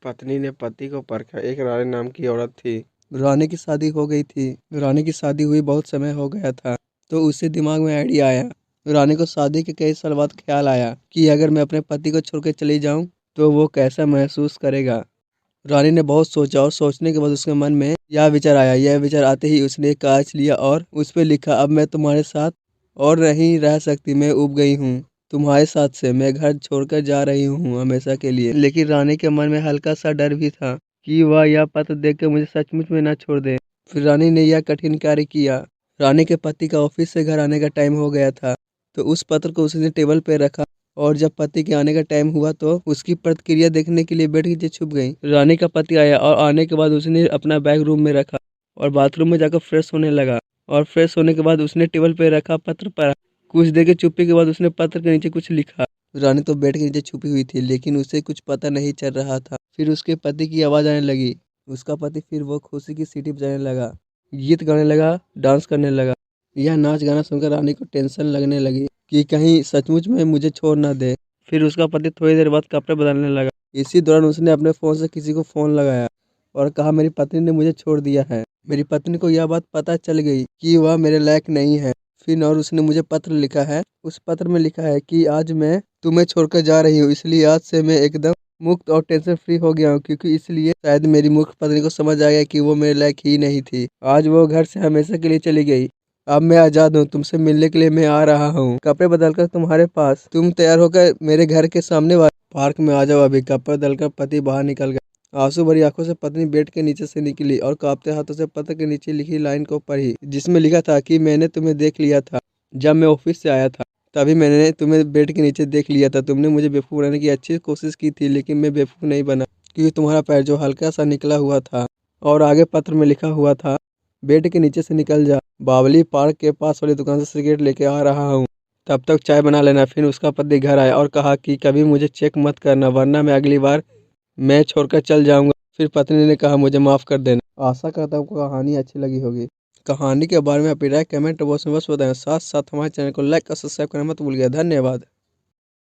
पत्नी ने पति को परखा। एक रानी नाम की औरत थी। रानी की शादी हो गई थी। रानी की शादी हुई बहुत समय हो गया था, तो उसे दिमाग में आइडिया आया। रानी को शादी के कई साल बाद ख्याल आया कि अगर मैं अपने पति को छोड़ के चली जाऊं तो वो कैसा महसूस करेगा। रानी ने बहुत सोचा और सोचने के बाद उसके मन में यह विचार आया। यह विचार आते ही उसने एक कागज लिया और उस पर लिखा, अब मैं तुम्हारे साथ और नहीं रह सकती, मैं ऊब गई हूँ तुम्हारे साथ से, मैं घर छोड़कर जा रही हूँ हमेशा के लिए। लेकिन रानी के मन में हल्का सा डर भी था कि वह यह पत्र देखकर मुझे सचमुच में न छोड़ दे। फिर रानी ने यह कठिन कार्य किया। रानी के पति का ऑफिस से घर आने का टाइम हो गया था, तो उस पत्र को उसने टेबल पर रखा और जब पति के आने का टाइम हुआ तो उसकी प्रतिक्रिया देखने के लिए बेड के नीचे छुप गई। रानी का पति आया और आने के बाद उसने अपना बैग रूम में रखा और बाथरूम में जाकर फ्रेश होने लगा। और फ्रेश होने के बाद उसने टेबल पे रखा पत्र पढ़ा। कुछ देर के चुप्पी के बाद उसने पत्र के नीचे कुछ लिखा। रानी तो बेड के नीचे छुपी हुई थी, लेकिन उसे कुछ पता नहीं चल रहा था। फिर उसके पति की आवाज़ आने लगी। उसका पति फिर वो खुशी की सीटी बजाने लगा, गीत गाने लगा, डांस करने लगा। यह नाच गाना सुनकर रानी को टेंशन लगने लगी कि कहीं सचमुच में मुझे छोड़ ना दे। फिर उसका पति थोड़ी देर बाद कपड़े बदलने लगा। इसी दौरान उसने अपने फ़ोन से किसी को फ़ोन लगाया और कहा, मेरी पत्नी ने मुझे छोड़ दिया है। मेरी पत्नी को यह बात पता चल गई कि वह मेरे लायक नहीं है। फिर और उसने मुझे पत्र लिखा है। उस पत्र में लिखा है कि आज मैं तुम्हें छोड़कर जा रही हूँ, इसलिए आज से मैं एकदम मुक्त और टेंशन फ्री हो गया हूँ, क्योंकि इसलिए शायद मेरी मूर्ख पत्नी को समझ आ गया कि वो मेरे लायक ही नहीं थी। आज वो घर से हमेशा के लिए चली गई। अब मैं आज़ाद हूँ, तुमसे मिलने के लिए मैं आ रहा हूँ, कपड़े बदलकर तुम्हारे पास। तुम तैयार होकर मेरे घर के सामने वाले पार्क में आ जाओ अभी। कपड़े बदलकर पति बाहर निकल गया। आंसू भरी आंखों से पत्नी बेड के नीचे से निकली और कांपते हाथों से पत्र के नीचे लिखी लाइन को पढ़ी, जिसमें लिखा था कि मैंने तुम्हें देख लिया था जब मैं ऑफिस से आया था, तभी मैंने तुम्हें बेड के नीचे देख लिया था। तुमने मुझे बेवकूफ़ बनाने की अच्छी कोशिश की थी, लेकिन मैं बेवकूफ़ नहीं बना, क्योंकि तुम्हारा पैर जो हल्का सा निकला हुआ था। और आगे पत्र में लिखा हुआ था, बेड के नीचे से निकल जा, बावली पार्क के पास वाली दुकान से सिगरेट लेके आ रहा हूँ, तब तक चाय बना लेना। फिर उसका पति घर आया और कहा कि कभी मुझे चेक मत करना, वरना मैं अगली बार मैं छोड़कर चल जाऊंगा। फिर पत्नी ने कहा, मुझे माफ़ कर देना। आशा करता हूँ आपको कहानी अच्छी लगी होगी। कहानी के बारे में अपनी राय कमेंट बॉक्स में बस बताएं। साथ साथ हमारे चैनल को लाइक और सब्सक्राइब करना मत भूलिएगा। धन्यवाद।